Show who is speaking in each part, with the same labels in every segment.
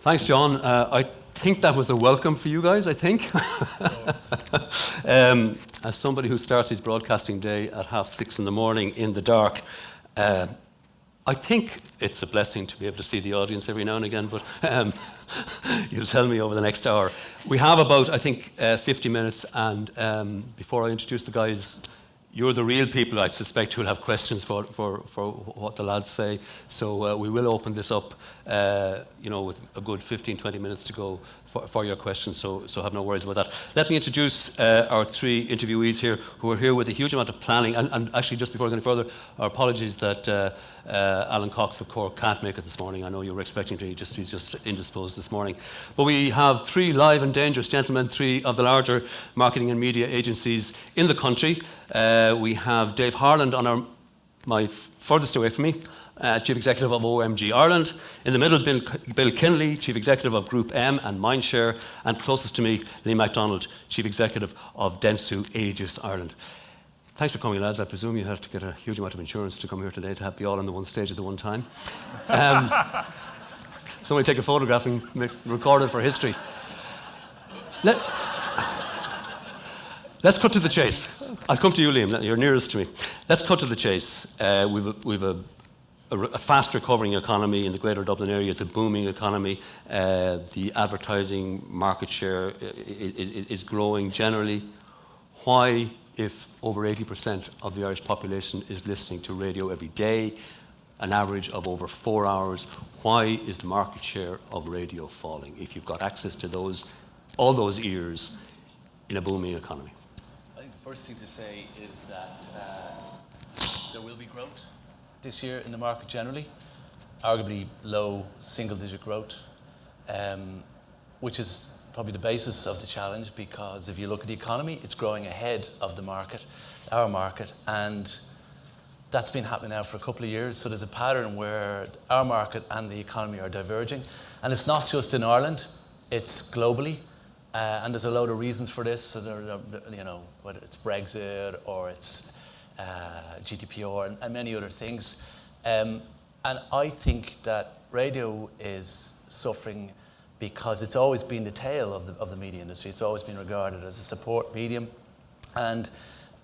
Speaker 1: Thanks, John. I think that was a welcome for you guys, I think. As somebody who starts his broadcasting day at 6:30 in the morning in the dark, I think it's a blessing to be able to see the audience every now and again, but you'll tell me over the next hour. We have about, I think, 50 minutes, and before I introduce the guys, you're the real people, I suspect, who'll have questions for what the lads say. So we will open this up, with a good 15, 20 minutes to go for your questions, so have no worries about that. Let me introduce our three interviewees here, who are here with a huge amount of planning. And actually, just before I go any further, our apologies that Alan Cox of Cork can't make it this morning. I know you were expecting to, he's just indisposed this morning. But we have three live and dangerous gentlemen, three of the larger marketing and media agencies in the country. We have Dave Harland on my furthest away from me, Chief Executive of OMG Ireland. In the middle, Bill Kinlay, Chief Executive of Group M and Mindshare. And closest to me, Liam McDonnell, Chief Executive of Dentsu Aegis Ireland. Thanks for coming, lads. I presume you had to get a huge amount of insurance to come here today to be all on the one stage at the one time. Somebody take a photograph and record it for history. Let's cut to the chase. I'll come to you, Liam. You're nearest to me. Let's cut to the chase. We've a fast recovering economy in the Greater Dublin area. It's a booming economy. The advertising market share is growing generally. Why, if over 80% of the Irish population is listening to radio every day, an average of over 4 hours, why is the market share of radio falling if you've got access to all those ears in a booming economy?
Speaker 2: I think the first thing to say is that there will be growth this year in the market generally, arguably low single-digit growth, which is probably the basis of the challenge, because if you look at the economy, it's growing ahead of the market, our market, and that's been happening now for a couple of years. So there's a pattern where our market and the economy are diverging, and it's not just in Ireland, it's globally. And there's a load of reasons for this. So whether it's Brexit or it's GDPR and many other things. And I think that radio is suffering because it's always been the tail of the media industry. It's always been regarded as a support medium. And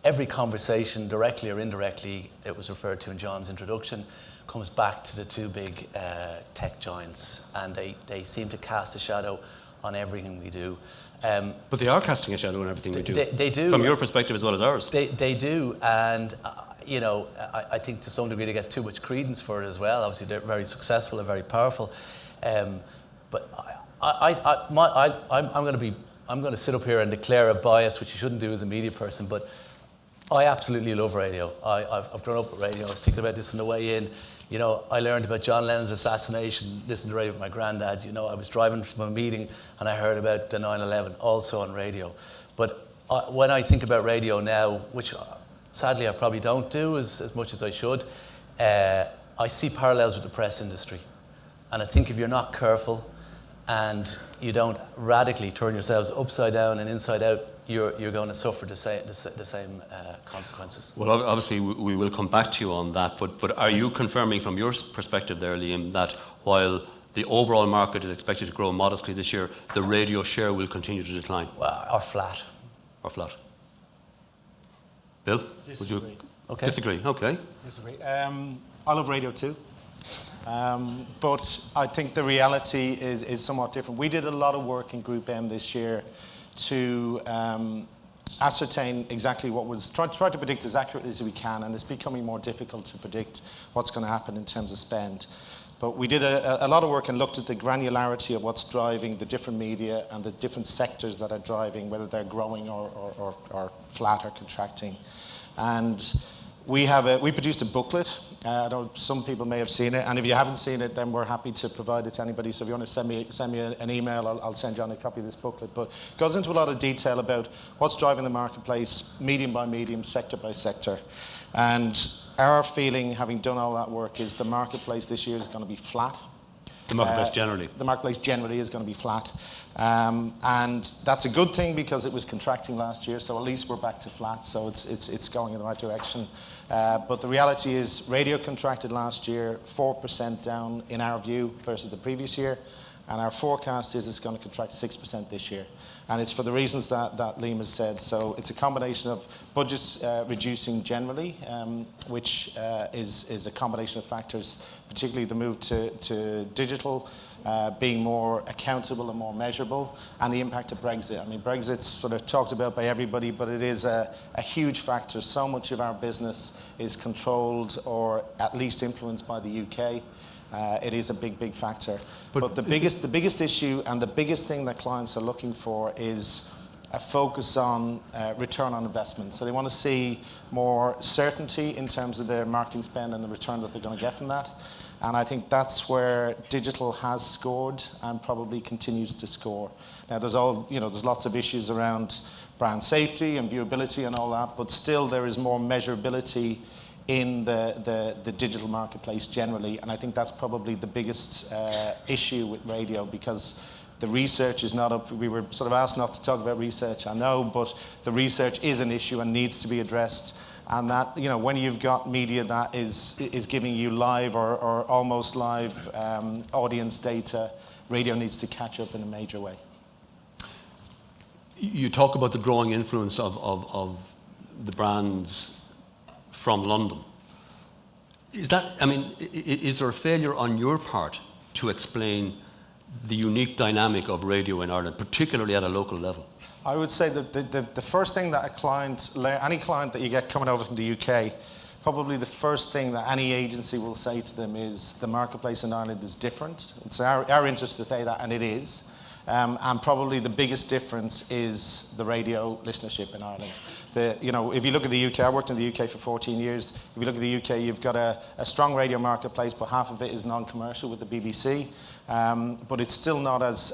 Speaker 2: every conversation, directly or indirectly, it was referred to in John's introduction, comes back to the two big tech giants. And they seem to cast a shadow on everything we do.
Speaker 1: But they are casting a shadow on everything we do.
Speaker 2: They do.
Speaker 1: From your perspective as well as ours.
Speaker 2: They do, and I think to some degree they get too much credence for it as well. Obviously, they're very successful and very powerful. But I'm going to sit up here and declare a bias, which you shouldn't do as a media person. But I absolutely love radio. I've grown up with radio. I was thinking about this on the way in. I learned about John Lennon's assassination, listening to radio with my granddad. I was driving from a meeting and I heard about the 9/11, also on radio. But when I think about radio now, which sadly I probably don't do as much as I should, I see parallels with the press industry. And I think if you're not careful and you don't radically turn yourselves upside down and inside out, you're going to suffer the same consequences.
Speaker 1: Well, obviously, we will come back to you on that, but are you confirming from your perspective there, Liam, that while the overall market is expected to grow modestly this year, the radio share will continue to decline?
Speaker 2: Well, or flat.
Speaker 1: Or flat. Bill?
Speaker 3: Disagree.
Speaker 1: Would you disagree? Okay.
Speaker 3: Disagree. I love radio too. But I think the reality is somewhat different. We did a lot of work in Group M this year to ascertain exactly what was, try to predict as accurately as we can, and it's becoming more difficult to predict what's going to happen in terms of spend. But we did a lot of work and looked at the granularity of what's driving the different media and the different sectors that are driving, whether they're growing or flat or contracting. And we produced a booklet. Some people may have seen it, and if you haven't seen it, then we're happy to provide it to anybody. So if you want to send me an email, I'll send you on a copy of this booklet. But it goes into a lot of detail about what's driving the marketplace, medium by medium, sector by sector. And our feeling, having done all that work, is the marketplace this year is going to be flat.
Speaker 1: The marketplace generally.
Speaker 3: The marketplace generally is going to be flat. And that's a good thing because it was contracting last year, so at least we're back to flat, so it's going in the right direction. But the reality is radio contracted last year, 4% down in our view versus the previous year, and our forecast is it's going to contract 6% this year. And it's for the reasons that Liam has said. So it's a combination of budgets reducing generally, which is a combination of factors, particularly the move to digital, being more accountable and more measurable, and the impact of Brexit. I mean, Brexit's sort of talked about by everybody, but it is a huge factor. So much of our business is controlled or at least influenced by the UK. It is a big factor. But the biggest issue and the biggest thing that clients are looking for is a focus on return on investment. So they want to see more certainty in terms of their marketing spend and the return that they're going to get from that. And I think that's where digital has scored and probably continues to score. Now there's lots of issues around brand safety and viewability and all that, but still there is more measurability in the digital marketplace generally, and I think that's probably the biggest issue with radio, because the research is not up. We were sort of asked not to talk about research, I know, but the research is an issue and needs to be addressed. And that, when you've got media that is giving you live or almost live audience data, radio needs to catch up in a major way.
Speaker 1: You talk about the growing influence of the brands from London. Is there a failure on your part to explain the unique dynamic of radio in Ireland, particularly at a local level?
Speaker 3: I would say that the first thing that any client that you get coming over from the UK, probably the first thing that any agency will say to them is the marketplace in Ireland is different. It's our interest to say that, and it is. And probably the biggest difference is the radio listenership in Ireland. If you look at the UK, I worked in the UK for 14 years. If you look at the UK, you've got a strong radio marketplace, but half of it is non-commercial with the BBC. But it's still not as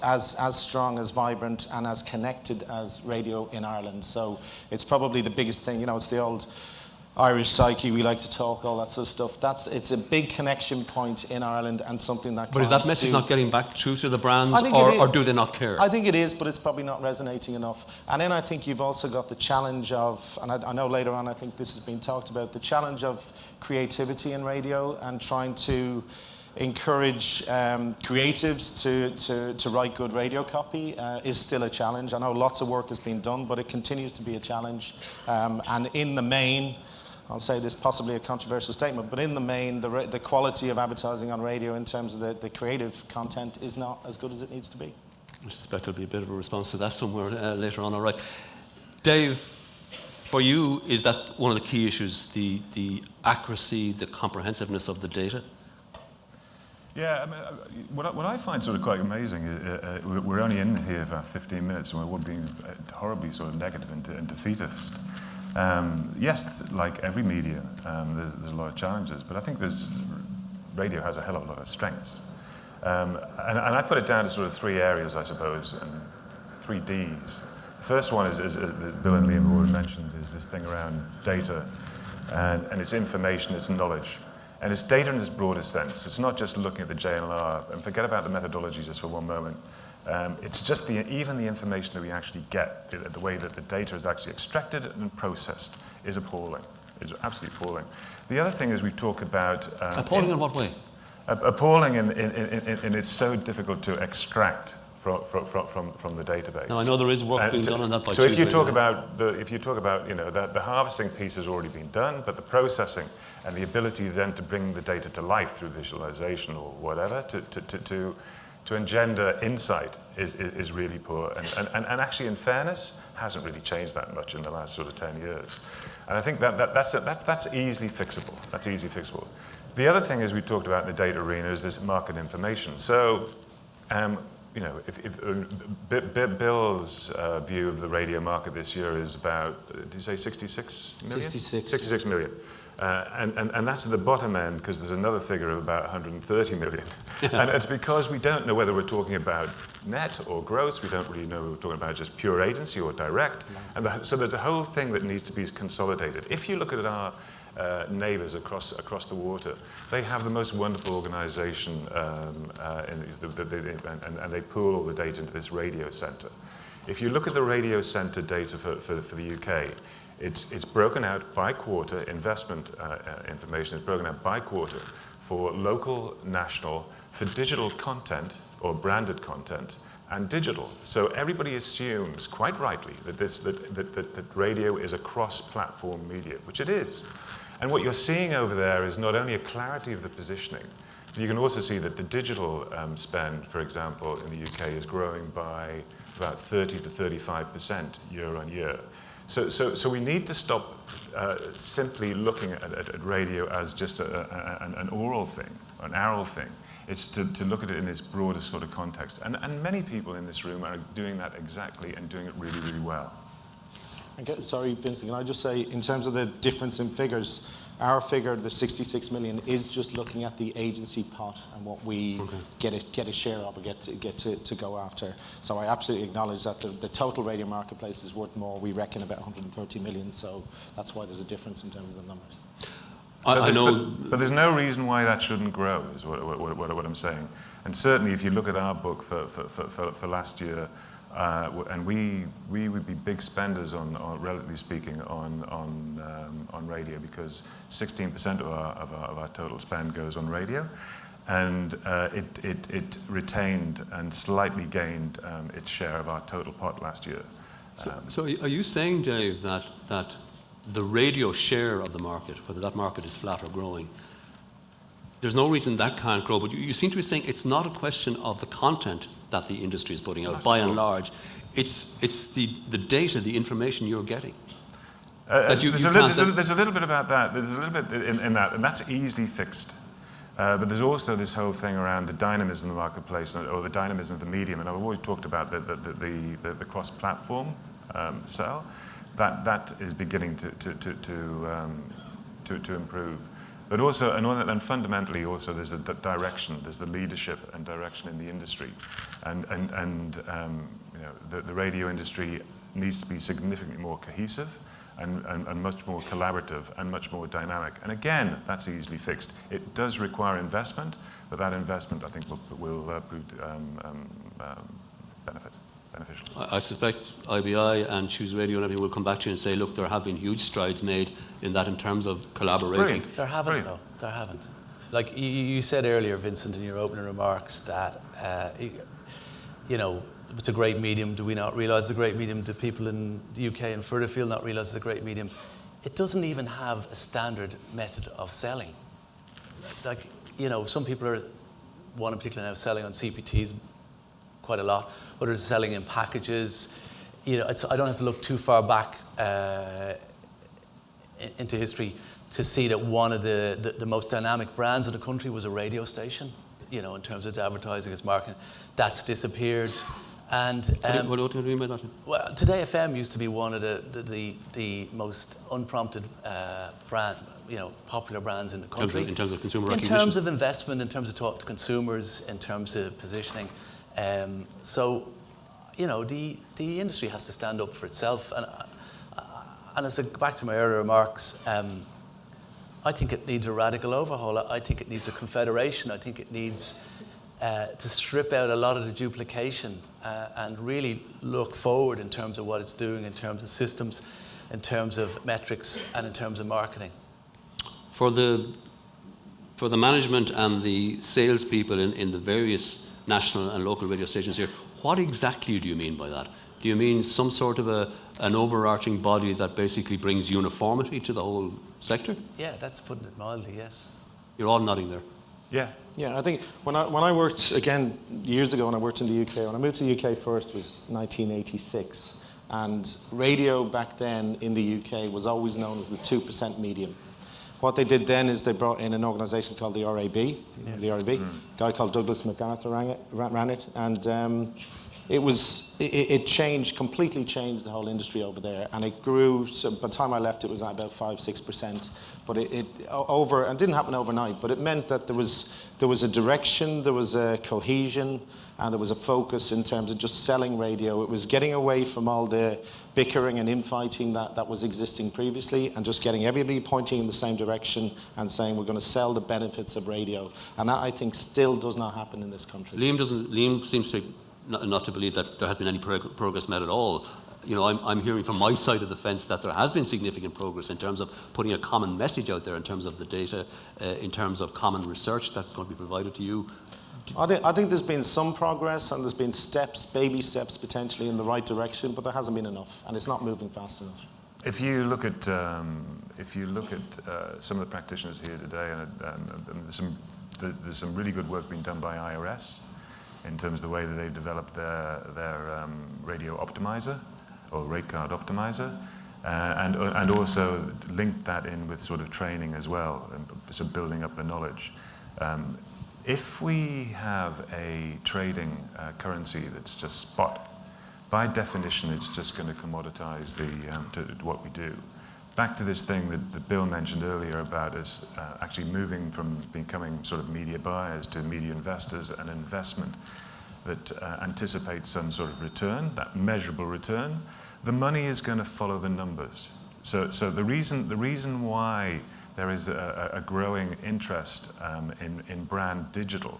Speaker 3: strong, as vibrant, and as connected as radio in Ireland. So it's probably the biggest thing. It's the old Irish psyche, we like to talk, all that sort of stuff. It's a big connection point in Ireland and something that.
Speaker 1: But is that message not getting back through to the brands, or do they not care?
Speaker 3: I think it is, but it's probably not resonating enough. And then I think you've also got the challenge of, and I know later on I think this has been talked about, the challenge of creativity in radio and trying to encourage creatives to write good radio copy is still a challenge. I know lots of work has been done, but it continues to be a challenge. And in the main, I'll say this, possibly a controversial statement, but in the main, the quality of advertising on radio in terms of the creative content is not as good as it needs to be.
Speaker 1: I suspect there'll be a bit of a response to that somewhere later on. All right. Dave, for you, is that one of the key issues, the accuracy, the comprehensiveness of the data?
Speaker 4: Yeah, what I find sort of quite amazing is we're only in here for 15 minutes and we're being horribly sort of negative and defeatist. Yes, like every media, there's a lot of challenges, but I think radio has a hell of a lot of strengths. And I put it down to sort of three areas, I suppose, and 3 Ds. The first one is, as Bill and Liam have already mentioned, is this thing around data, and it's information, it's knowledge. And it's data in its broadest sense. It's not just looking at the JLR, and forget about the methodology just for one moment. It's just even the information that we actually get, the way that the data is actually extracted and processed is appalling. It's absolutely appalling. The other thing is we talk about...
Speaker 1: appalling in what way?
Speaker 4: Appalling in it's so difficult to extract from the database.
Speaker 1: Now I know there is work being done on that by
Speaker 4: So if you talk about the harvesting piece has already been done, but the processing and the ability then to bring the data to life through visualization or whatever to engender insight is really poor, and actually, in fairness, hasn't really changed that much in the last sort of 10 years. And I think that's easily fixable. That's easily fixable. The other thing is we talked about in the data arena is this market information. So, if Bill's view of the radio market this year is about, did you say 66 million? 66 million. And that's at the bottom end, because there's another figure of about 130 million. And it's because we don't know whether we're talking about net or gross. We don't really know whether we're talking about just pure agency or direct. And so there's a whole thing that needs to be consolidated. If you look at our neighbours across the water. They have the most wonderful organisation, and they pool all the data into this radio centre. If you look at the radio centre data for the UK, it's broken out by quarter. Investment information is broken out by quarter for local, national, for digital content or branded content, and digital. So everybody assumes, quite rightly, that radio is a cross-platform media, which it is. And what you're seeing over there is not only a clarity of the positioning, but you can also see that the digital spend, for example, in the UK is growing by about 30 to 35% year on year. So we need to stop simply looking at radio as just an oral thing, an oral thing. It's to look at it in its broader sort of context. And many people in this room are doing that exactly and doing it really, really well.
Speaker 3: Sorry, Vincent, can I just say, in terms of the difference in figures, our figure, the 66 million, is just looking at the agency pot and what we get a share of or get to go after. So I absolutely acknowledge that the total radio marketplace is worth more. We reckon about 130 million, so that's why there's a difference in terms of the numbers.
Speaker 1: I know,
Speaker 4: but there's no reason why that shouldn't grow, is what I'm saying. And certainly, if you look at our book for last year, and we would be big spenders on relatively speaking, on radio, because 16% of our total spend goes on radio, and it retained and slightly gained its share of our total pot last year.
Speaker 1: So are you saying, Dave, that the radio share of the market, whether that market is flat or growing, there's no reason that can't grow, but you seem to be saying it's not a question of the content that the industry is putting out, by and large. It's the data, the information you're getting.
Speaker 4: There's a little bit about that. There's a little bit in that, and that's easily fixed. But there's also this whole thing around the dynamism of the marketplace, or the dynamism of the medium. And I've always talked about the cross-platform sell. That is beginning to improve. But also, and fundamentally also, there's a direction. There's the leadership and direction in the industry, and the radio industry needs to be significantly more cohesive, and much more collaborative and much more dynamic. And again, that's easily fixed. It does require investment, but that investment, I think, will prove beneficial.
Speaker 1: I suspect IBI and Choose Radio and everything will come back to you and say, look, there have been huge strides made in that in terms of collaborating.
Speaker 4: Brilliant.
Speaker 2: There haven't, though. There haven't. Like you said earlier, Vincent, in your opening remarks, that it's a great medium. Do we not realise the great medium? Do people in the UK and further afield not realise it's a great medium? It doesn't even have a standard method of selling. Like, some people one in particular now selling on CPTs quite a lot. Others are selling in packages. I don't have to look too far back into history to see that one of the most dynamic brands in the country was a radio station, in terms of its advertising, its marketing. That's disappeared. And
Speaker 1: what do you mean by that?
Speaker 2: Well, Today FM used to be one of the most unprompted popular brands in the country.
Speaker 1: In terms of consumer recognition?
Speaker 2: In terms of investment, in terms of talk to consumers, in terms of positioning. So, the industry has to stand up for itself. And as I go back to my earlier remarks, I think it needs a radical overhaul. I think it needs a confederation. I think it needs to strip out a lot of the duplication and really look forward in terms of what it's doing, in terms of systems, in terms of metrics, and in terms of marketing. For the management and the salespeople in the various national and local radio stations here, what exactly do you mean by that? Do you mean some sort of an overarching body that basically brings uniformity to the whole sector? Yeah, that's putting it mildly, yes.
Speaker 1: You're all nodding there.
Speaker 3: Yeah, I think when I worked, again, years ago when I worked in the UK, when I moved to the UK first was 1986, and radio back then in the UK was always known as the 2% medium. What they did then is they brought in an organisation called the RAB, a guy called Douglas MacArthur ran it, and it changed, completely changed the whole industry over there, and it grew. So by the time I left, it was at about 5-6%. But it didn't happen overnight. But it meant that there was a direction, there was a cohesion, and there was a focus in terms of just selling radio. It was getting away from all the bickering and infighting that was existing previously, and just getting everybody pointing in the same direction and saying we're going to sell the benefits of radio. And that, I think, still does not happen in this country.
Speaker 1: Liam seems to not to believe that there has been any progress made at all. You know, I'm hearing from my side of the fence that there has been significant progress in terms of putting a common message out there, in terms of the data, in terms of common research that's going to be provided to you.
Speaker 3: I think there's been some progress, and there's been steps, baby steps potentially in the right direction, but there hasn't been enough, and it's not moving fast enough.
Speaker 4: If you look at some of the practitioners here today, and there's some really good work being done by IRS in terms of the way that they've developed their radio optimizer or rate card optimizer, and also linked that in with sort of training as well, and so building up the knowledge. If we have a trading currency that's just spot, by definition, it's just going to commoditize what we do. Back to this thing that Bill mentioned earlier about us actually moving from becoming sort of media buyers to media investors, an investment that anticipates some sort of return, that measurable return. The money is going to follow the numbers. So the reason why there is a growing interest in brand digital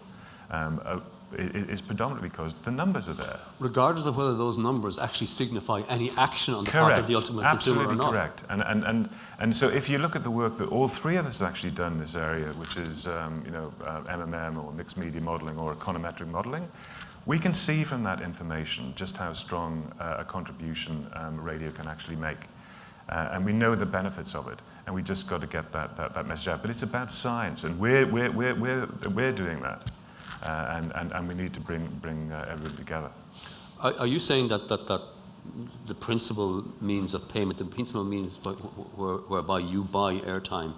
Speaker 4: is predominantly because the numbers are there.
Speaker 1: Regardless of whether those numbers actually signify any action on the part of the ultimate consumer or not.
Speaker 4: Correct. And so if you look at the work that all three of us have actually done in this area, which is MMM or mixed media modeling or econometric modeling, we can see from that information just how strong a contribution radio can actually make. And we know the benefits of it, and we just got to get that message out. But it's about science, and we're doing that, and we need to bring everybody together.
Speaker 1: Are you saying that the principal means of payment, the principal means whereby you buy airtime,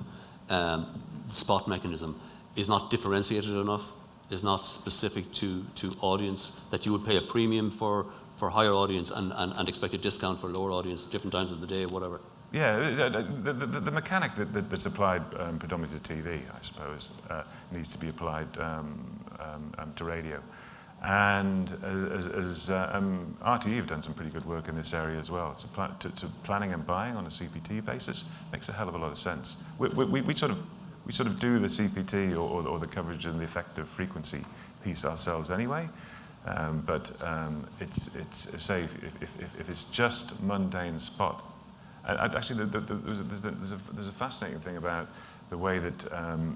Speaker 1: the spot mechanism, is not differentiated enough, is not specific to audience, that you would pay a premium for higher audience and expect a discount for lower audience different times of the day, whatever?
Speaker 4: Yeah, the mechanic that's applied predominantly to TV, I suppose, needs to be applied to radio. And as RTE have done some pretty good work in this area as well. So to planning and buying on a CPT basis makes a hell of a lot of sense. We sort of do the CPT or the coverage and the effective frequency piece ourselves anyway. But it's say if it's just mundane spot. Actually, there's a fascinating thing about the way that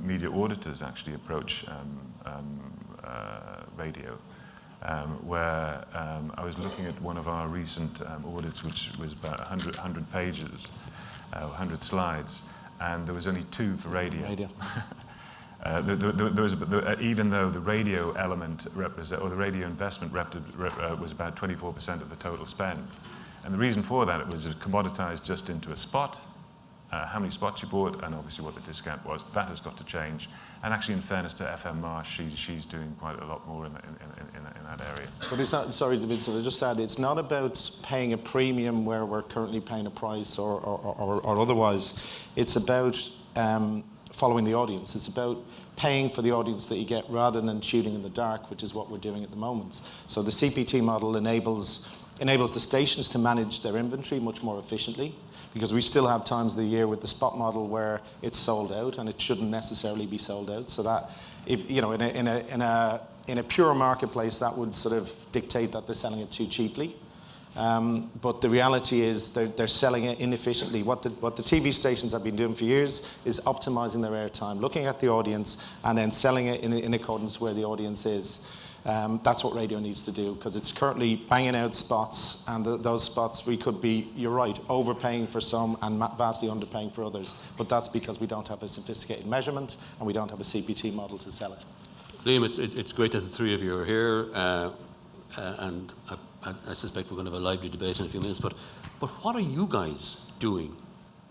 Speaker 4: media auditors actually approach radio, where I was looking at one of our recent audits, which was about 100 pages, 100 slides, and there was only 2 for radio. Even though the radio element or the radio investment was about 24% of the total spend. And the reason for that, it was commoditized just into a spot, how many spots you bought, and obviously what the discount was. That has got to change. And actually, in fairness to FM Marsh, she's doing quite a lot more in that area.
Speaker 3: But it's not, sorry, Vincent, I just add, it's not about paying a premium where we're currently paying a price or otherwise. It's about following the audience. It's about paying for the audience that you get rather than shooting in the dark, which is what we're doing at the moment. So the CPT model enables the stations to manage their inventory much more efficiently, because we still have times of the year with the spot model where it's sold out, and it shouldn't necessarily be sold out. So that, if you know, in a pure marketplace, that would sort of dictate that they're selling it too cheaply. But the reality is they're selling it inefficiently. What the TV stations have been doing for years is optimizing their airtime, looking at the audience, and then selling it in accordance where the audience is. That's what radio needs to do, because it's currently banging out spots, and those spots we could be, you're right, overpaying for some and vastly underpaying for others. But that's because we don't have a sophisticated measurement and we don't have a CPT model to sell it.
Speaker 1: Liam, it's great that the three of you are here, and I suspect we're going to have a lively debate in a few minutes. But what are you guys doing?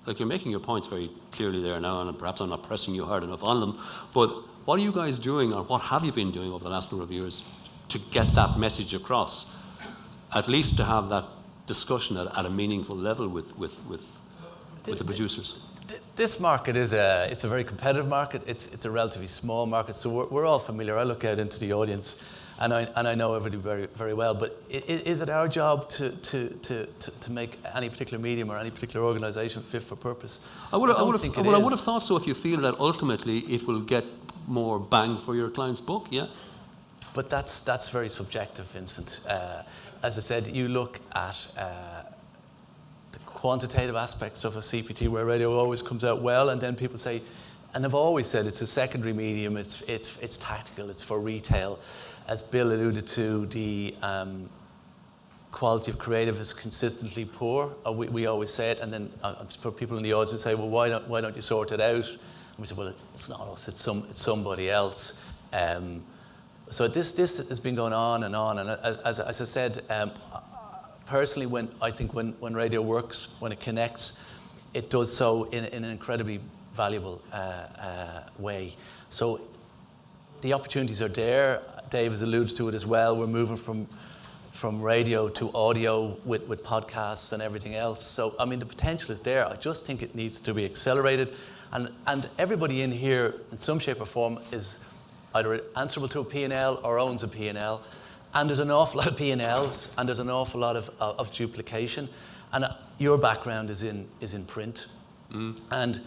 Speaker 1: Like, you're making your points very clearly there now, and perhaps I'm not pressing you hard enough on them. But what are you guys doing, or what have you been doing over the last number of years to get that message across? at least to have that discussion at a meaningful level with the producers.
Speaker 2: This market it's a very competitive market. It's a relatively small market, so we're all familiar. I look out into the audience, and I know everybody very, very well. But is it our job to make any particular medium or any particular organisation fit for purpose?
Speaker 1: I would have thought so. If you feel that ultimately it will get more bang for your client's buck, yeah.
Speaker 2: But that's very subjective, Vincent. As I said, you look at the quantitative aspects of a CPT where radio always comes out well, and then people say, and I've always said it's a secondary medium. It's tactical. It's for retail. As Bill alluded to, the quality of creative is consistently poor. We always say it, and then for people in the audience who say, well, why don't you sort it out? And we say, well, it's not us. It's somebody else. So this has been going on, and as I said, personally, when radio works, when it connects, it does so in an incredibly valuable way. So the opportunities are there. Dave has alluded to it as well. We're moving from radio to audio with podcasts and everything else. So I mean, the potential is there. I just think it needs to be accelerated, and everybody in here, in some shape or form, is either answerable to a P&L or owns a P&L. And there's an awful lot of P&Ls, and there's an awful lot of duplication. And your background is in print. And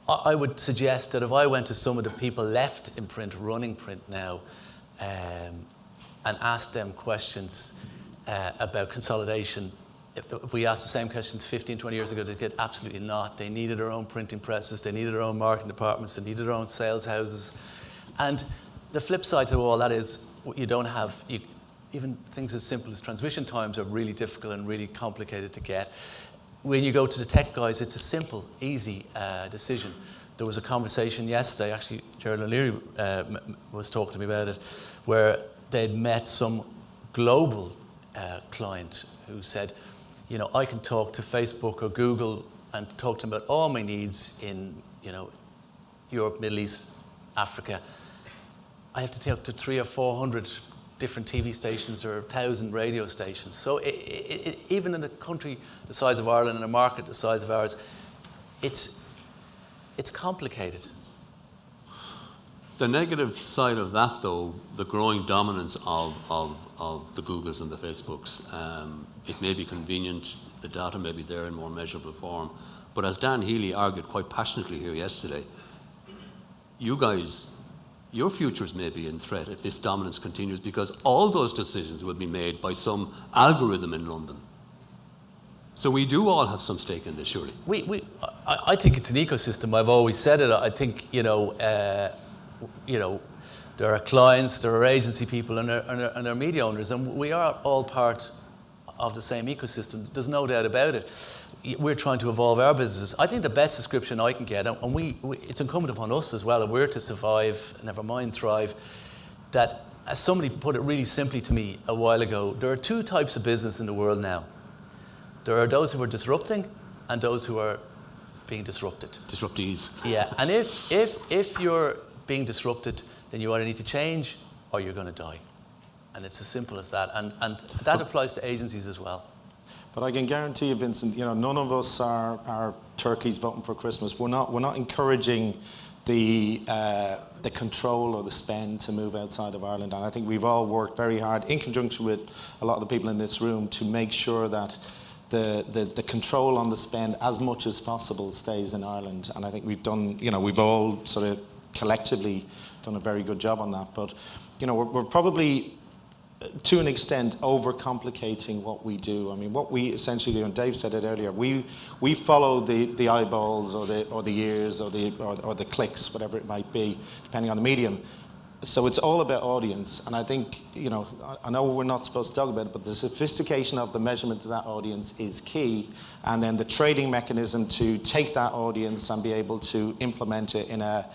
Speaker 2: I would suggest that if I went to some of the people left in print, running print now, and asked them questions about consolidation, if we asked the same questions 15, 20 years ago, they'd get absolutely not. They needed their own printing presses, they needed their own marketing departments, they needed their own sales houses. And the flip side to all that is you don't have, even things as simple as transmission times are really difficult and really complicated to get. When you go to the tech guys, it's a simple, easy decision. There was a conversation yesterday, actually, Gerald O'Leary was talking to me about it, where they'd met some global client who said, you know, I can talk to Facebook or Google and talk to them about all my needs in, you know, Europe, Middle East, Africa. I have to talk to 300 or 400 different TV stations or 1,000 radio stations. So even in a country the size of Ireland and a market the size of ours, it's complicated.
Speaker 1: The negative side of that, though, the growing dominance of the Googles and the Facebooks, it may be convenient, the data may be there in more measurable form, but as Dan Healy argued quite passionately here yesterday, you guys, your futures may be in threat if this dominance continues, because all those decisions will be made by some algorithm in London. So we do all have some stake in this, surely.
Speaker 2: I think it's an ecosystem. I've always said it. I think, you know, there are clients, there are agency people, and there are media owners, and we are all part of the same ecosystem. There's no doubt about it. We're trying to evolve our businesses. I think the best description I can get, and it's incumbent upon us as well, if we're to survive, never mind thrive, that, as somebody put it really simply to me a while ago, there are two types of business in the world now. There are those who are disrupting and those who are being disrupted.
Speaker 1: Disruptees.
Speaker 2: Yeah, and if you're being disrupted, then you either need to change or you're going to die. And it's as simple as that. And that applies to agencies as well.
Speaker 3: But I can guarantee you, Vincent, you know, none of us are turkeys voting for Christmas. We're not encouraging the control or the spend to move outside of Ireland. And I think we've all worked very hard in conjunction with a lot of the people in this room to make sure that the control on the spend as much as possible stays in Ireland. And I think we've done, you know, we've all sort of collectively done a very good job on that. But, you know, we're probably, to an extent, overcomplicating what we do. I mean, what we essentially do, and Dave said it earlier, we follow the eyeballs or the ears or the clicks, whatever it might be, depending on the medium. So it's all about audience, and I think, you know, I know we're not supposed to talk about it, but the sophistication of the measurement of that audience is key, and then the trading mechanism to take that audience and be able to implement it in a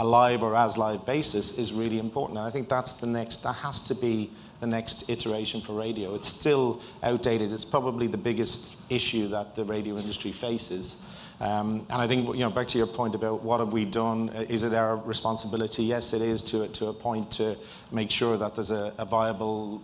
Speaker 3: live or as live basis is really important. And I think that has to be the next iteration for radio. It's still outdated. It's probably the biggest issue that the radio industry faces. And I think, back to your point about what have we done, is it our responsibility? Yes, it is to a point to make sure that there's a viable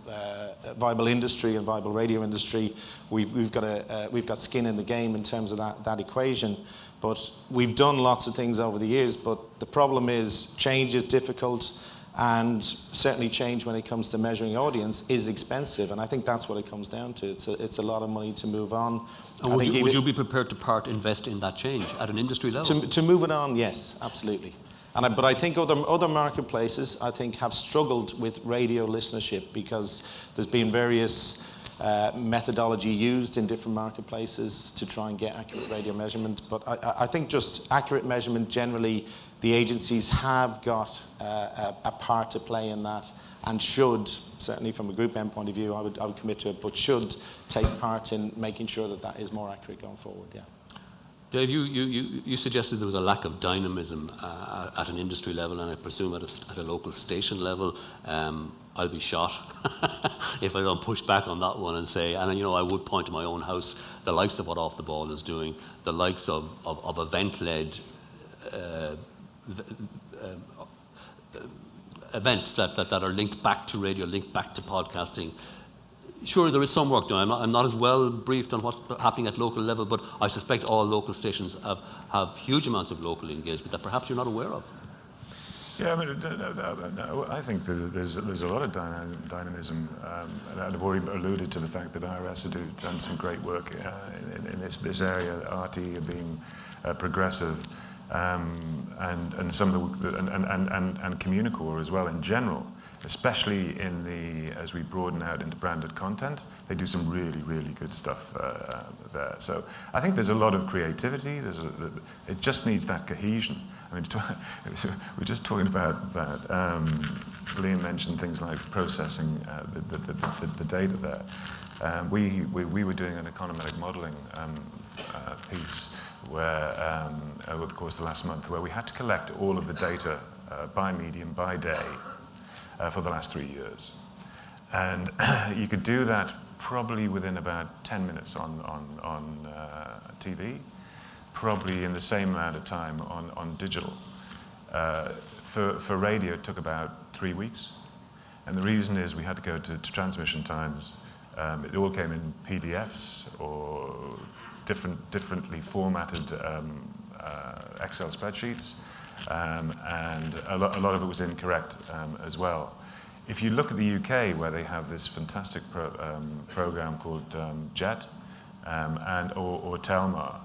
Speaker 3: industry and viable radio industry. We've got skin in the game in terms of that equation. But we've done lots of things over the years, but the problem is change is difficult, and certainly change when it comes to measuring audience is expensive, and I think that's what it comes down to. It's a lot of money to move on.
Speaker 1: And would you be prepared to invest in that change at an industry level?
Speaker 3: To move it on, yes, absolutely. But I think other marketplaces, I think, have struggled with radio listenership because there's been various methodology used in different marketplaces to try and get accurate radio measurement. But I think just accurate measurement generally, the agencies have got a part to play in that, and should, certainly from a Group M point of view, I would commit to it, but should take part in making sure that is more accurate going forward, yeah.
Speaker 1: Dave, you suggested there was a lack of dynamism at an industry level, and I presume at a local station level. I'll be shot if I don't push back on that one and say, and I would point to my own house, the likes of what Off the Ball is doing, the likes of event-led events that are linked back to radio, linked back to podcasting. Sure, there is some work done. I'm not as well briefed on what's happening at local level, but I suspect all local stations have huge amounts of local engagement that perhaps you're not aware of.
Speaker 4: Yeah, I think there's a lot of dynamism, and I've already alluded to the fact that IRS have done some great work in this area. RT are being progressive, and some of the and Communicore as well in general, especially as we broaden out into branded content. They do some really good stuff there. So I think there's a lot of creativity. It just needs that cohesion. I mean, we're just talking about Liam mentioned things like processing the data there. We were doing an econometric modelling piece where, over the course of the last month, where we had to collect all of the data by medium, by day, for the last 3 years. And you could do that probably within about 10 minutes on TV, probably in the same amount of time on digital. For radio, it took about 3 weeks. And the reason is we had to go to transmission times. It all came in PDFs or differently formatted Excel spreadsheets. And a lot of it was incorrect as well. If you look at the UK, where they have this fantastic program called JET or Telmar,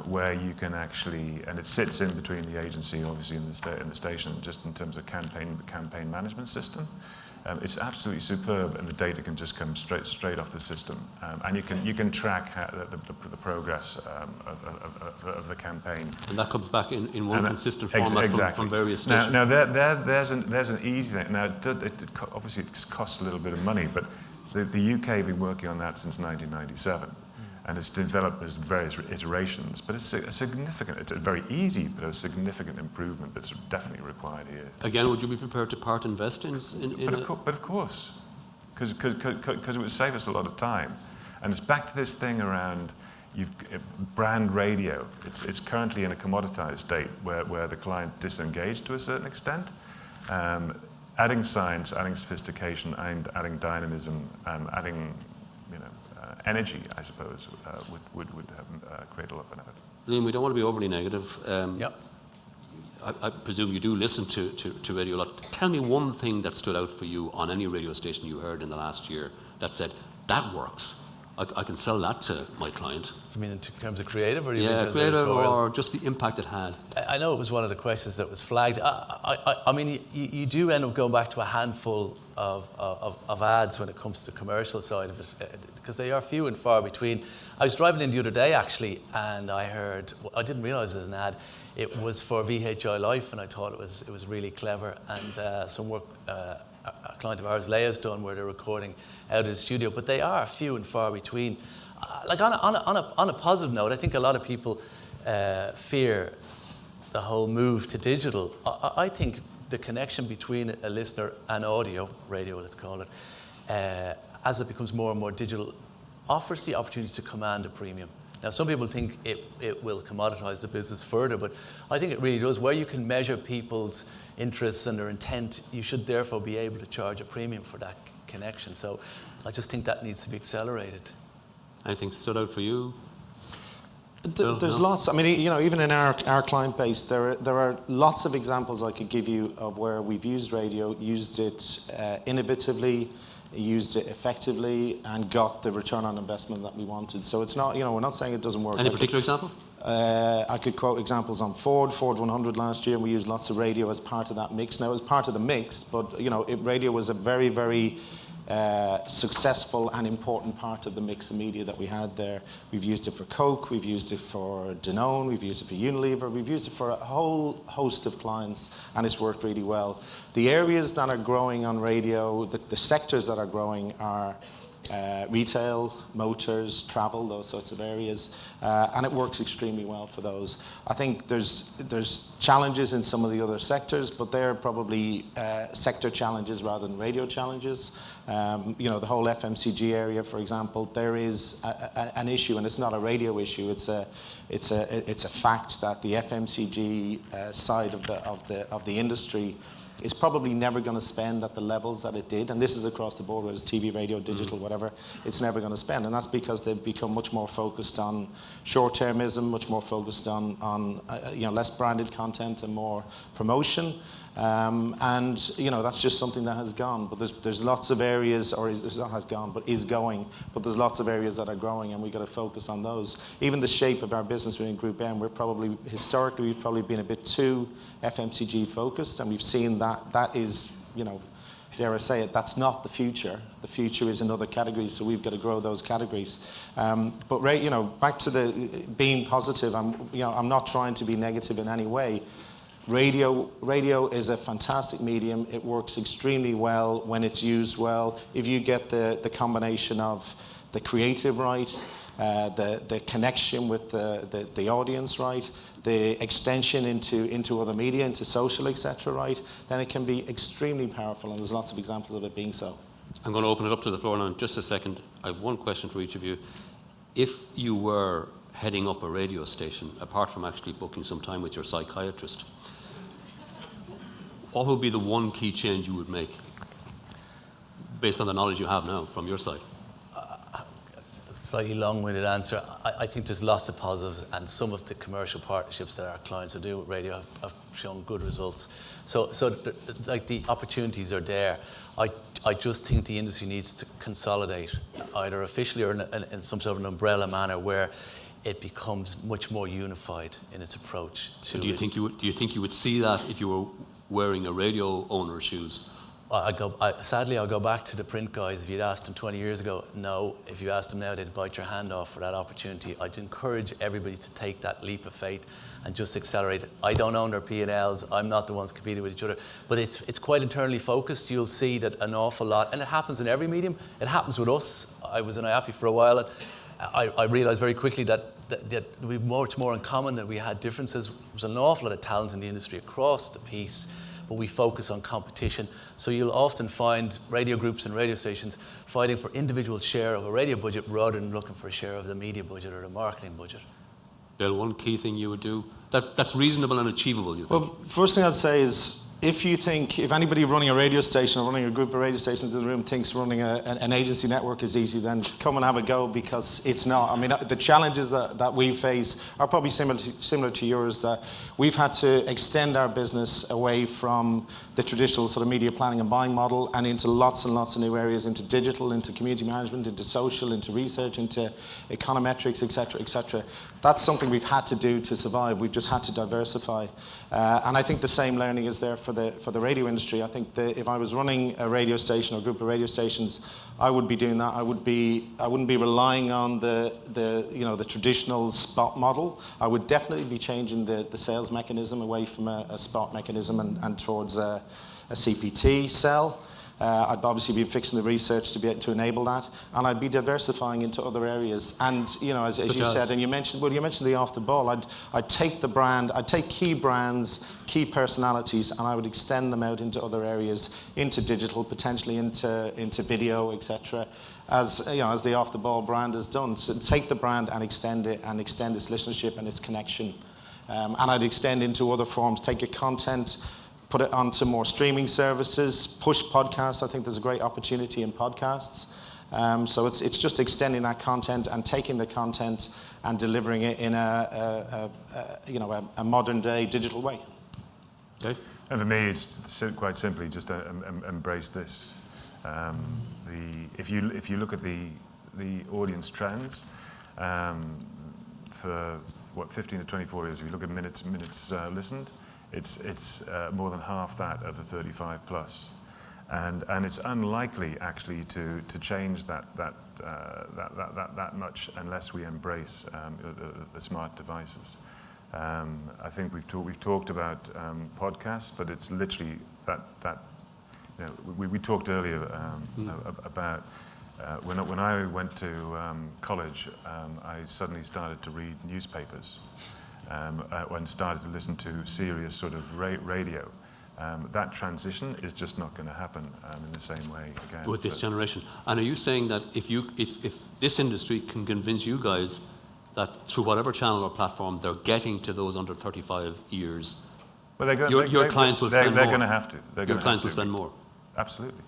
Speaker 4: where you can actually, and it sits in between the agency, obviously, and the station, just in terms of campaign management system. It's absolutely superb, and the data can just come straight off the system, and you can track the progress of the campaign. And
Speaker 1: that comes back in one consistent format from various stations.
Speaker 4: Now there's an easy thing. Now obviously it costs a little bit of money, but the UK have been working on that since 1997. And it's developed as various iterations, but it's it's very easy, but a significant improvement that's definitely required here.
Speaker 1: Again, would you be prepared to part invest in
Speaker 4: But of course, because it would save us a lot of time. And it's back to this thing around brand radio. It's currently in a commoditized state where the client disengaged to a certain extent. Adding science, adding sophistication, and adding dynamism, adding energy, I suppose, would create a lot of benefit.
Speaker 1: Liam, we don't want to be overly negative.
Speaker 2: Yep.
Speaker 1: I presume you do listen to radio a lot. Tell me one thing that stood out for you on any radio station you heard in the last year that said, that works. I can sell that to my client.
Speaker 2: You mean in terms of creative, or
Speaker 1: creative, or just the impact it had?
Speaker 2: I know it was one of the questions that was flagged. I mean, you do end up going back to a handful of ads when it comes to the commercial side of it, because they are few and far between. I was driving in the other day actually, and I didn't realise it was an ad. It was for VHI Life, and I thought it was really clever, and some work a client of ours, Leia's, done where they're recording out of the studio, but they are few and far between. Like on a positive note, I think a lot of people fear the whole move to digital. I think the connection between a listener and audio, radio let's call it, as it becomes more and more digital, offers the opportunity to command a premium. Now, some people think it will commoditize the business further, but I think it really does. Where you can measure people's interests and their intent, you should therefore be able to charge a premium for that connection. So I just think that needs to be accelerated.
Speaker 1: Anything stood out for you?
Speaker 3: There's lots. I mean, even in our client base, there are lots of examples I could give you of where we've used radio, used it innovatively, used it effectively, and got the return on investment that we wanted. So it's not, we're not saying it doesn't work.
Speaker 1: Any particular example?
Speaker 3: I could quote examples on Ford 100 last year, and we used lots of radio as part of that mix. Now, it was part of the mix, but radio was a very, very successful and important part of the mix of media that we had there. We've used it for Coke, we've used it for Danone, we've used it for Unilever, we've used it for a whole host of clients, and it's worked really well. The areas that are growing on radio, the sectors that are growing are retail, motors, travel, those sorts of areas, and it works extremely well for those. I think there's challenges in some of the other sectors, but they're probably sector challenges rather than radio challenges. The whole FMCG area, for example, there is an issue, and it's not a radio issue. It's a fact that the FMCG side of the industry is probably never going to spend at the levels that it did, and this is across the board, whether it's TV, radio, digital, whatever. It's never going to spend, and that's because they've become much more focused on short-termism, much more focused on less branded content and more promotion. And that's just something that has gone. But there's lots of areas, or it's not has gone, but is going. But there's lots of areas that are growing, and we've got to focus on those. Even the shape of our business within Group M, we've probably been a bit too FMCG focused, and we've seen that is, dare I say it, that's not the future. The future is in other categories, so we've got to grow those categories. But back to the being positive. I'm not trying to be negative in any way. Radio is a fantastic medium. It works extremely well when it's used well. If you get the combination of the creative right, the connection with the audience right, the extension into other media, into social, etc. right, then it can be extremely powerful, and there's lots of examples of it being so.
Speaker 1: I'm going to open it up to the floor now in just a second. I have one question for each of you. If you were heading up a radio station, apart from actually booking some time with your psychiatrist, what would be the one key change you would make based on the knowledge you have now from your side?
Speaker 2: Slightly long-winded answer. I think there's lots of positives, and some of the commercial partnerships that our clients are doing with radio have shown good results. So the opportunities are there. I just think the industry needs to consolidate, either officially or in some sort of an umbrella manner, where it becomes much more unified in its approach to.
Speaker 1: Do you think you would see that if you were wearing a radio owner's shoes?
Speaker 2: Sadly, I'll go back to the print guys. If you'd asked them 20 years ago, no. If you asked them now, they'd bite your hand off for that opportunity. I'd encourage everybody to take that leap of faith and just accelerate it. I don't own their P&Ls. I'm not the ones competing with each other. But it's quite internally focused. You'll see that an awful lot, and it happens in every medium. It happens with us. I was in IAPI for a while, and I realised very quickly that we have much more in common than we had differences. There's an awful lot of talent in the industry across the piece, but we focus on competition. So you'll often find radio groups and radio stations fighting for individual share of a radio budget rather than looking for a share of the media budget or the marketing budget.
Speaker 1: Bill, one key thing you would do that's reasonable and achievable, you think?
Speaker 3: Well, first thing I'd say is, if anybody running a radio station or running a group of radio stations in the room thinks running an agency network is easy, then come and have a go, because it's not. I mean, the challenges that we face are probably similar to yours, that we've had to extend our business away from the traditional sort of media planning and buying model and into lots and lots of new areas, into digital, into community management, into social, into research, into econometrics, etc., etc. That's something we've had to do to survive. We've just had to diversify. And I think the same learning is there for the radio industry. I think if I was running a radio station or a group of radio stations, I would be doing that. I wouldn't be relying on the traditional spot model. I would definitely be changing the sales mechanism away from a spot mechanism and towards a CPT sell. I'd obviously be fixing the research to be able to enable that, and I'd be diversifying into other areas. And as you said, and you mentioned the off the ball. I'd take the brand, I'd take key brands, key personalities, and I would extend them out into other areas, into digital, potentially into video, etc. As the off the ball brand has done. So take the brand and extend it, and extend its listenership and its connection. And I'd extend into other forms. Take your content, put it onto more streaming services, push podcasts. I think there's a great opportunity in podcasts. So it's just extending that content and taking the content and delivering it in a modern day digital way.
Speaker 1: Dave?
Speaker 4: And for me, it's quite simply just embrace this. If you look at the audience trends, for 15 to 24 years, if you look at minutes listened, it's more than half that of the 35 plus, and it's unlikely actually to change that much unless we embrace the smart devices. I think we've talked about podcasts, but it's literally that. We talked earlier about when I went to college, I suddenly started to read newspapers and started to listen to serious sort of radio. That transition is just not going to happen in the same way again.
Speaker 1: With this generation. And are you saying that if this industry can convince you guys that through whatever channel or platform they're getting to those under 35 years,
Speaker 4: well,
Speaker 1: your clients will spend more?
Speaker 4: They're going to have to.
Speaker 1: Your clients will spend more?
Speaker 4: Absolutely.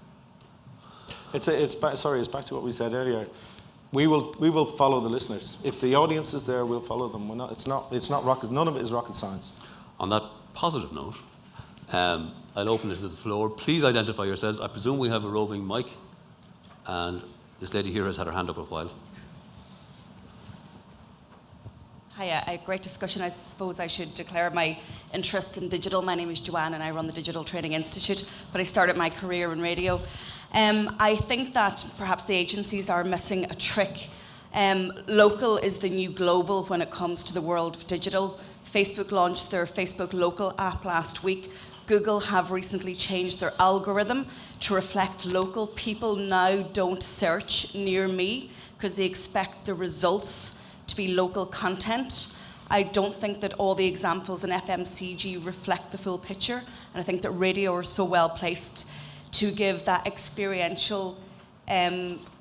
Speaker 3: It's back to what we said earlier. We will follow the listeners. If the audience is there, we'll follow them. It's not rocket. None of it is rocket science.
Speaker 1: On that positive note, I'll open it to the floor. Please identify yourselves. I presume we have a roving mic, and this lady here has had her hand up a while.
Speaker 5: Hiya, a great discussion. I suppose I should declare my interest in digital. My name is Joanne and I run the Digital Training Institute, but I started my career in radio. I think that perhaps the agencies are missing a trick. Local is the new global when it comes to the world of digital. Facebook launched their Facebook Local app last week. Google have recently changed their algorithm to reflect local. People now don't search near me because they expect the results to be local content. I don't think that all the examples in FMCG reflect the full picture, and I think that radio are so well placed to give that experiential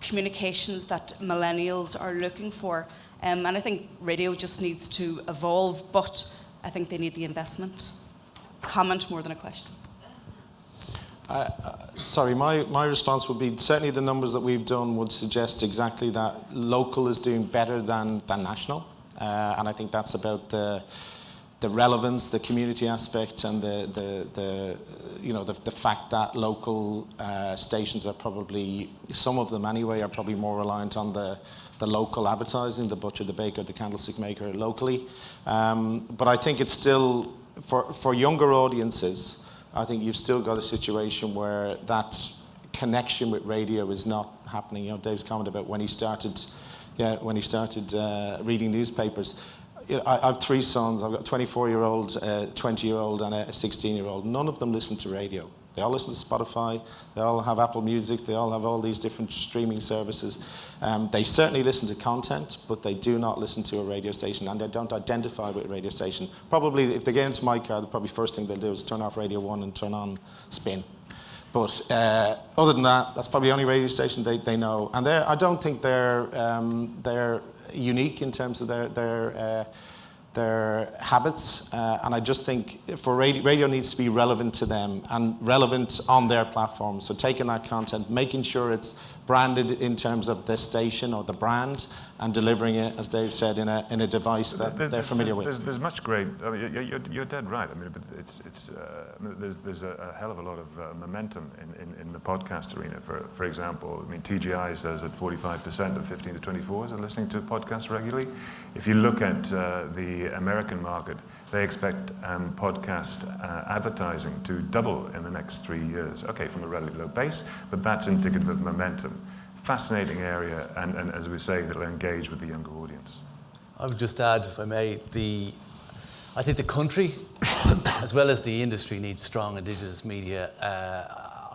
Speaker 5: communications that millennials are looking for. And I think radio just needs to evolve, but I think they need the investment. Comment more than a question.
Speaker 3: Sorry, my response would be certainly the numbers that we've done would suggest exactly that local is doing better than national, and I think that's about the relevance, the community aspect, and the fact that local stations are probably, some of them anyway, are probably more reliant on the local advertising, the butcher, the baker, the candlestick maker locally. But I think it's still for younger audiences. I think you've still got a situation where that connection with radio is not happening. Dave's comment about when he started reading newspapers. I have three sons. I've got a 24-year-old, a 20-year-old, and a 16-year-old. None of them listen to radio. They all listen to Spotify. They all have Apple Music. They all have all these different streaming services. They certainly listen to content, but they do not listen to a radio station, and they don't identify with a radio station. Probably, if they get into my car, the probably first thing they'll do is turn off Radio 1 and turn on Spin. But other than that, that's probably the only radio station they know. And I don't think they're unique in terms of their habits, and I just think for radio needs to be relevant to them and relevant on their platform. So taking that content, making sure it's branded in terms of the station or the brand, and delivering it, as Dave said, in a device that they're familiar with.
Speaker 4: There's much great. I mean, you're dead right. I mean, but there's a hell of a lot of momentum in the podcast arena. For example, I mean, TGI says that 45% of 15 to 24s are listening to podcasts regularly. If you look at the American market, they expect podcast advertising to double in the next 3 years. Okay, from a relatively low base, but that's indicative of momentum. Fascinating area, and as we say, that'll engage with the younger audience.
Speaker 2: I would just add, if I may, I think the country, as well as the industry, needs strong indigenous media.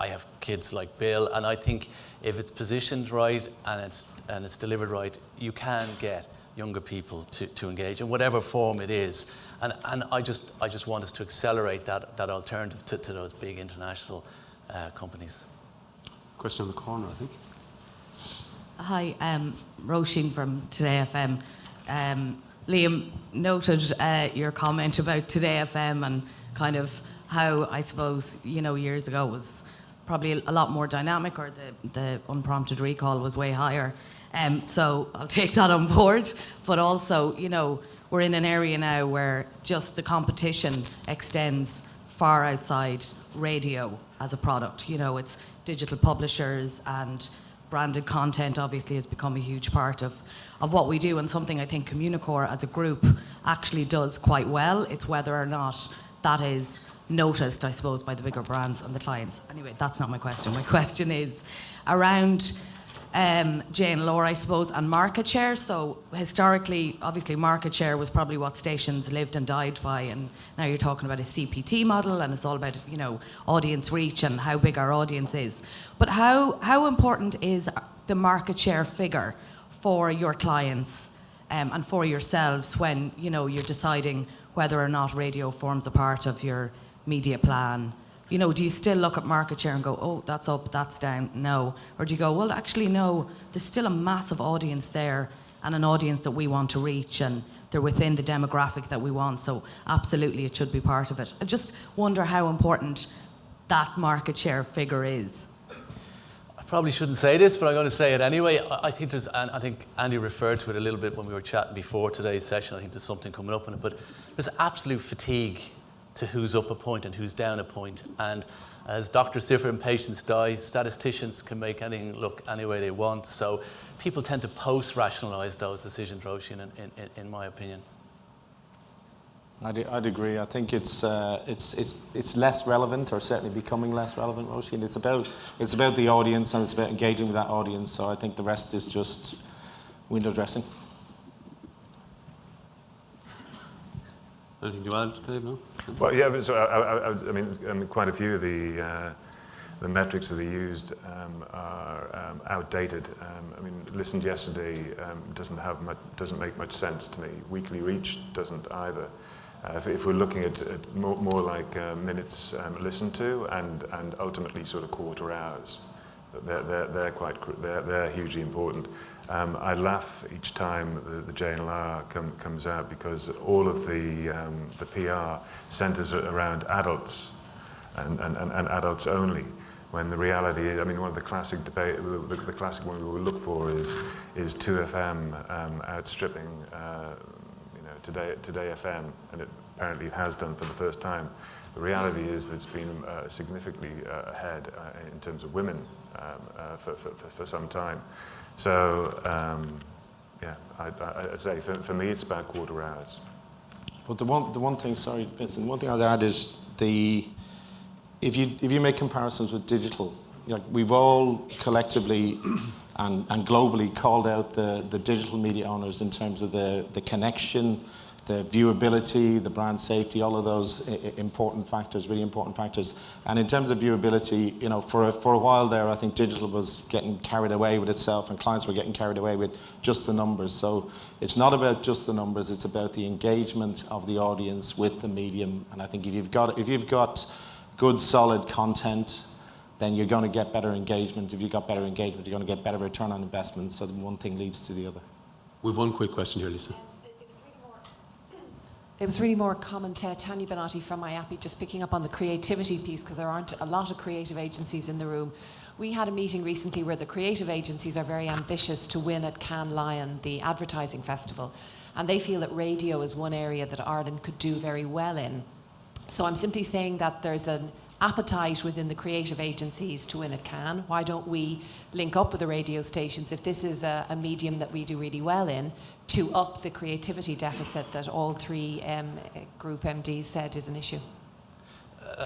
Speaker 2: I have kids like Bill, and I think if it's positioned right and it's delivered right, you can get younger people to engage in whatever form it is. And I just want us to accelerate that alternative to those big international companies.
Speaker 1: Question in the corner, I think.
Speaker 6: Hi, Roisin from Today FM. Liam, noted your comment about Today FM and kind of how, I suppose, years ago it was probably a lot more dynamic, or the unprompted recall was way higher. So I'll take that on board. But also, we're in an area now where just the competition extends far outside radio as a product. It's digital publishers, and branded content obviously has become a huge part of what we do, and something I think Communicore as a group actually does quite well. It's whether or not that is noticed, I suppose, by the bigger brands and the clients. Anyway, that's not my question. My question is around Jane Law, I suppose, and market share. So historically, obviously, market share was probably what stations lived and died by, and now you're talking about a CPT model, and it's all about audience reach and how big our audience is. But how important is the market share figure for your clients and for yourselves when you're deciding whether or not radio forms a part of your media plan? Do you still look at market share and go, oh, that's up, that's down? No. Or do you go, well, actually, no, there's still a massive audience there, and an audience that we want to reach, and they're within the demographic that we want, so absolutely it should be part of it. I just wonder how important that market share figure is.
Speaker 2: I probably shouldn't say this, but I'm going to say it anyway. I think I think Andy referred to it a little bit when we were chatting before today's session. I think there's something coming up in it, but there's absolute fatigue to who's up a point and who's down a point. And as doctors differ and patients die, statisticians can make anything look any way they want. So people tend to post-rationalise those decisions, Roisin, in my opinion.
Speaker 3: I'd agree. I think it's less relevant, or certainly becoming less relevant, Roisin. It's about the audience, and it's about engaging with that audience. So I think the rest is just window dressing.
Speaker 1: Anything to add, Dave? No?
Speaker 4: Well, yeah, but so I mean, quite a few of the metrics that are used are outdated. I mean, listened yesterday doesn't make much sense to me. Weekly reach doesn't either. If we're looking at more like minutes listened to, and ultimately sort of quarter hours, they're hugely important. I laugh each time the JNLR comes out, because all of the PR centres around adults and adults only, when the reality is, I mean, one of the classic debate, the classic one we will look for is 2FM outstripping Today FM, and it apparently has done for the first time. The reality is that it's been significantly ahead in terms of women for some time. So, I'd say for me it's about quarter hours.
Speaker 3: But the one thing, sorry, Vincent, one thing I'd add is if you make comparisons with digital, we've all collectively and globally called out the digital media owners in terms of the connection, the viewability, the brand safety, all of those important factors, really important factors. And in terms of viewability, for a while there, I think digital was getting carried away with itself, and clients were getting carried away with just the numbers. So it's not about just the numbers; it's about the engagement of the audience with the medium. And I think if you've got good, solid content, then you're going to get better engagement. If you've got better engagement, you're going to get better return on investment. So one thing leads to the other.
Speaker 1: We've one quick question here, Lisa.
Speaker 7: It was really more comment, Tanya Benatti from IAPI, just picking up on the creativity piece, because there aren't a lot of creative agencies in the room. We had a meeting recently where the creative agencies are very ambitious to win at Cannes Lion, the advertising festival, and they feel that radio is one area that Ireland could do very well in. So I'm simply saying that there's an appetite within the creative agencies to win at Cannes. Why don't we link up with the radio stations, if this is a medium that we do really well in, to up the creativity deficit that all three group MDs said is an issue?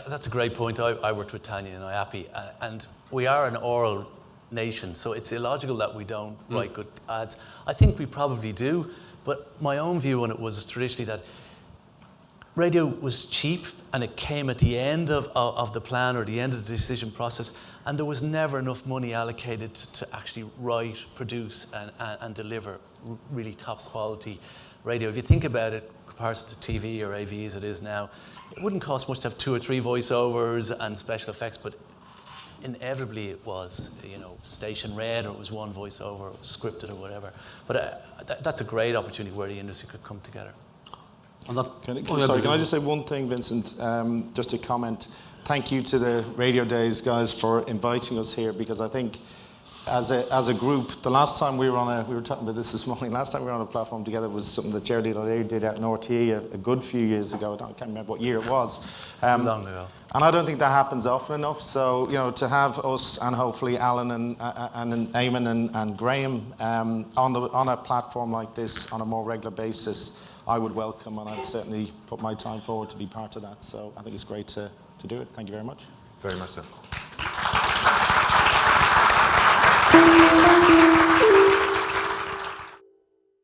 Speaker 2: That's a great point. I worked with Tanya in IAPI, and we are an oral nation, so it's illogical that we don't write good ads. I think we probably do, but my own view on it was traditionally that radio was cheap, and it came at the end of the plan or the end of the decision process, and there was never enough money allocated to actually write, produce, and deliver really top quality radio. If you think about it, in comparison to TV or AV as it is now, it wouldn't cost much to have 2 or 3 voiceovers and special effects, but inevitably it was, station read, or it was one voiceover, or it was scripted or whatever. But that's a great opportunity where the industry could come together.
Speaker 3: Can I just say one thing, Vincent? Just a comment. Thank you to the Radio Days guys for inviting us here, because I think as a group, the last time we were talking about this morning, last time we were on a platform together was something that Geraldine O'Leary did out in RTE a good few years ago. I can't remember what year it was.
Speaker 2: Long ago.
Speaker 3: And I don't think that happens often enough. So, to have us and hopefully Alan and Eamon and Graham on a platform like this on a more regular basis, I would welcome, and I'd certainly put my time forward to be part of that. So I think it's great to do it. Thank you very much.
Speaker 4: Very much so.